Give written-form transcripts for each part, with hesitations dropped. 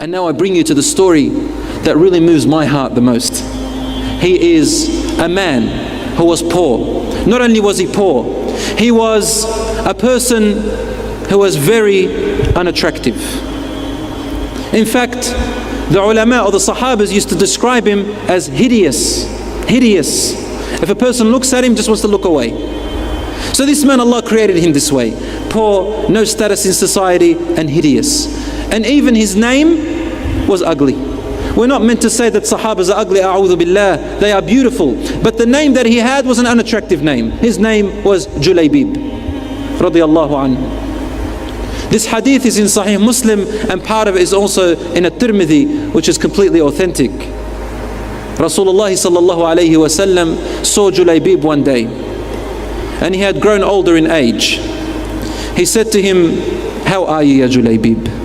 And now I bring you to the story that really moves my heart the most. He is a man who was poor. Not only was he poor, he was a person who was very unattractive. In fact, the ulama or the sahabas used to describe him as hideous. Hideous. If a person looks at him, just wants to look away. So this man, Allah created him this way. Poor, no status in society, and hideous. And even his name was ugly. We're not meant to say that sahabas are ugly, a'udhu billah. They are beautiful. But the name that he had was an unattractive name. His name was Julaybeeb, radiyallahu anhu. This hadith is in Sahih Muslim, and part of it is also in At-Tirmidhi, which is completely authentic. Rasulullah sallallahu alayhi wa sallam saw Julaybeeb one day, and he had grown older in age. He said to him, "How are you, ya Julaybeeb?"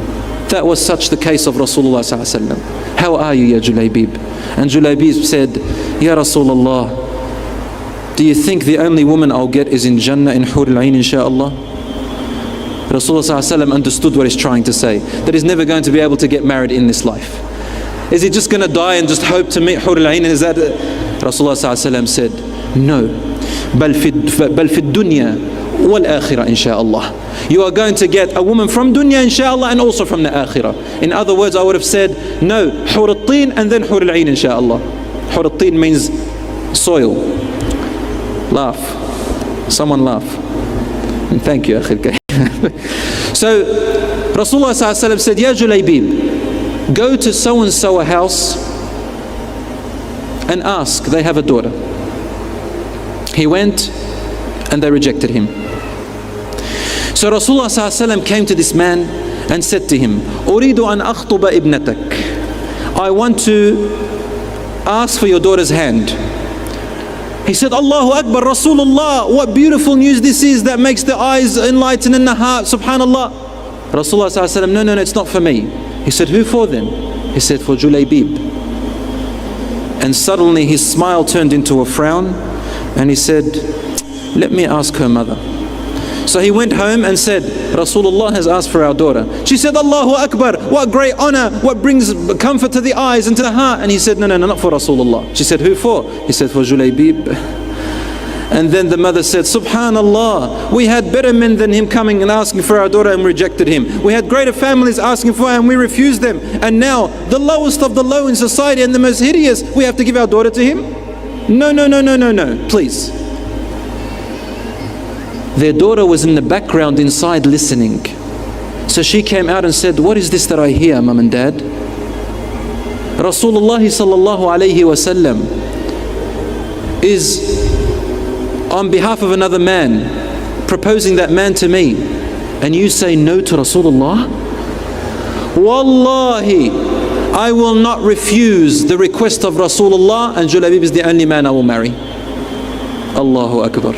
That was such the case of Rasulullah sallallahu alayhi wa sallam. "How are you, ya Julaybeeb?" And Julaybeeb said, "Ya Rasulullah, do you think the only woman I'll get is in Jannah in Hur al-Ain, insha'Allah?" Rasulullah ﷺ understood what he's trying to say, that he's never going to be able to get married in this life. Is he just going to die and just hope to meet Hur al-Ain? Is that Rasulullah ﷺ said, "No, bal fi dunya wal akhirah insha'Allah." You are going to get a woman from dunya insha'Allah, and also from the akhirah. In other words, I would have said, no, Hur al-Tin and then Hur al-Ain insha'Allah. Hur al-Tin means soil. Laugh. Someone laugh. And thank you, akhir. So Rasulullah ﷺ said, "Ya Julaybeeb, go to so and so a house and ask, they have a daughter." He went and they rejected him. So Rasulullah ﷺ came to this man and said to him, "Uridu an akhtuba ibnatak." I want to ask for your daughter's hand. He said, "Allahu Akbar, Rasulullah, what beautiful news this is that makes the eyes enlighten and the heart, subhanallah." Rasulullah ﷺ, no, it's not for me. He said, "Who for then?" He said, "For Julaybeeb." And suddenly his smile turned into a frown, and he said, "Let me ask her mother." So he went home and said, "Rasulullah has asked for our daughter." She said, "Allahu Akbar, what great honor, what brings comfort to the eyes and to the heart." And he said, no, not for Rasulullah. She said, "Who for?" He said, "For Julaybeeb." And then the mother said, "Subhanallah, we had better men than him coming and asking for our daughter and rejected him. We had greater families asking for her and we refused them. And now the lowest of the low in society and the most hideous, we have to give our daughter to him? No, please." Their daughter was in the background inside listening. So she came out and said, "What is this that I hear, Mum and Dad? Rasulullah sallallahu alayhi wa sallam is on behalf of another man proposing that man to me, and you say no to Rasulullah? Wallahi, I will not refuse the request of Rasulullah, and Julaybeeb is the only man I will marry." Allahu Akbar.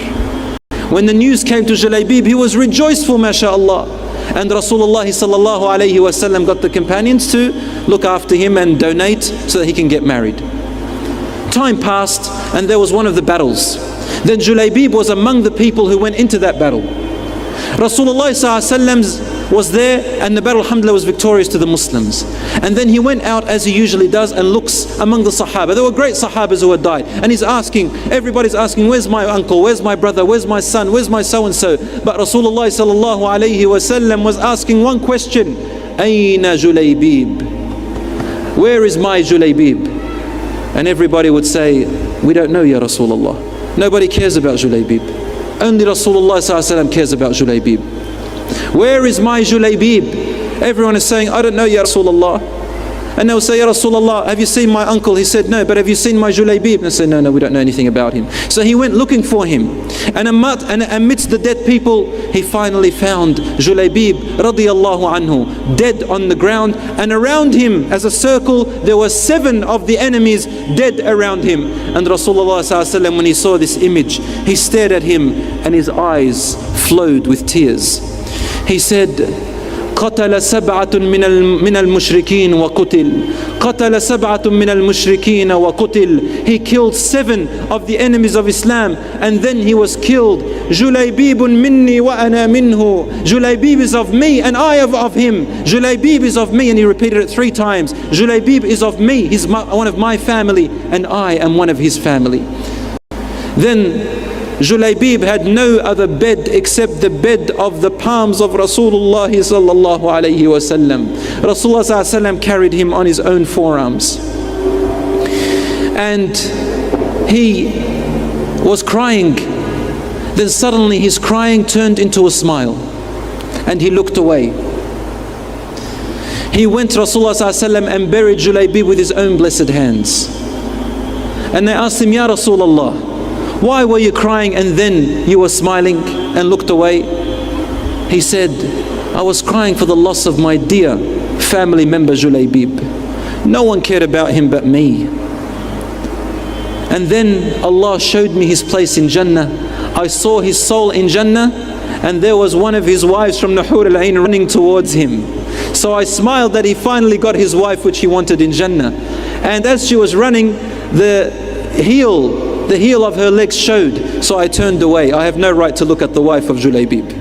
When the news came to Julaybeeb, he was rejoiceful, mashallah. And Rasulullah sallallahu alayhi wa sallam got the companions to look after him and donate so that he can get married. Time passed, and there was one of the battles. Then Julaybeeb was among the people who went into that battle. Rasulullah sallallahu alayhi wa sallam was there, and the battle, alhamdulillah, was victorious to the Muslims. And then he went out as he usually does and looks among the Sahaba. There were great Sahabas who had died, and he's asking, everybody's asking, "Where's my uncle? Where's my brother? Where's my son? Where's my so-and-so?" But Rasulullah sallallahu alayhi wa sallam was asking one question, "Ayna Julaybeeb?" Where is my Julaybeeb? And everybody would say, "We don't know, Ya Rasulullah." Nobody cares about Julaybeeb. Only Rasulullah sallallahu alayhi wa sallam cares about Julaybeeb. "Where is my Julaybeeb?" Everyone is saying, "I don't know, Ya Rasulullah." And they'll say, "Ya Rasulullah, have you seen my uncle?" He said, "No." "But have you seen my Julaybeeb?" And they say, No, we don't know anything about him." So he went looking for him, and amidst the dead people, he finally found Julaybeeb radiyallahu anhu, dead on the ground, and around him as a circle there were 7 of the enemies dead around him. And Rasulullah sallallahu alaihi wasallam, when he saw this image, he stared at him and his eyes flowed with tears. He said, قتل سبعة من المشركين وقتل قتل سبعة من المشركين وقتل. He killed 7 of the enemies of Islam and then he was killed. Julaybeeb minni wa ana minhu. Julaybeeb is of me and I am of him. Julaybeeb is of me, and he repeated it 3 times. Julaybeeb is of me, he's one of my family, and I am one of his family. Then Julaybeeb had no other bed except the bed of the palms of Rasulullah sallallahu alayhi wasallam. Rasulullah sallallahu alayhi wasallam carried him on his own forearms. And he was crying. Then suddenly his crying turned into a smile. And he looked away. He went to Rasulullah sallallahu alayhi wasallam and buried Julaybeeb with his own blessed hands. And they asked him, Ya Rasulullah, why were you crying and then you were smiling and looked away? He said, I was crying for the loss of my dear family member Julaybeeb. No one cared about him but me. And then Allah showed me his place in Jannah. I saw his soul in Jannah, and there was one of his wives from Nuhur al-Ain running towards him. So I smiled that he finally got his wife which he wanted in Jannah. And as she was running, the heel of her legs showed, so I turned away. I have no right to look at the wife of Julaybeeb.